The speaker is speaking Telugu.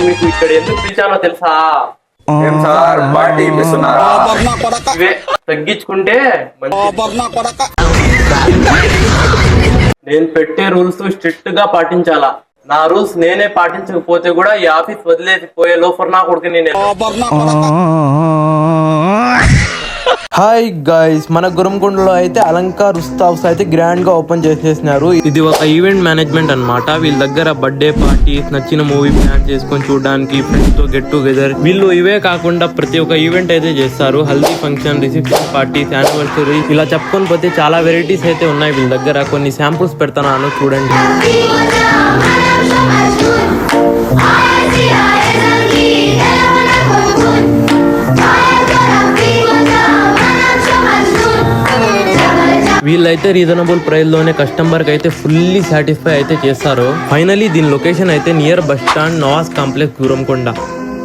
మీకు ఇక్కడ ఎందుకు పిలిచానో తెలుసా? ఏం సార్ పార్టీ ఇప్పిస్తున్నారా? ఇవే తగ్గించుకుంటే నేను పెట్టే రూల్స్ స్ట్రిక్ట్ గా పాటించాలా. నా రూల్స్ నేనే పాటించకపోతే కూడా ఈ ఆఫీస్ వదిలేసి పోయే లోఫర్ నా కొడుకు నేను. హాయ్ గైస్, మన గురంకొండలో అయితే అలంకార్ ఉత్సవ్స్ అయితే గ్రాండ్ గా ఓపెన్ చేసేసినారు. ఇది ఒక ఈవెంట్ మేనేజ్మెంట్ అన్నమాట. వీళ్ళ దగ్గర బర్త్డే పార్టీస్, నచ్చిన మూవీ ప్లాన్ చేసుకొని చూడడానికి, ఫ్రెండ్స్ తో గెట్ టుగెదర్. వీళ్ళు ఇవే కాకుండా ప్రతి ఒక్క ఈవెంట్ అయితే చేస్తారు. Haldi function, reception parties, anniversary, ఇలా చెప్పుకొని పోతే చాలా వెరైటీస్ అయితే ఉన్నాయి వీళ్ళ దగ్గర. కొన్ని శాంపుల్స్ పెడతాను చూడండి. వీళ్ళైతే రీజనబుల్ ప్రైస్ లోనే కస్టమర్ కి అయితే ఫుల్లీ సాటిస్ఫై అయితే చేస్తారు. ఫైనలీ దీని లొకేషన్ అయితే near bus stand, Nawaz complex, Gurramkonda.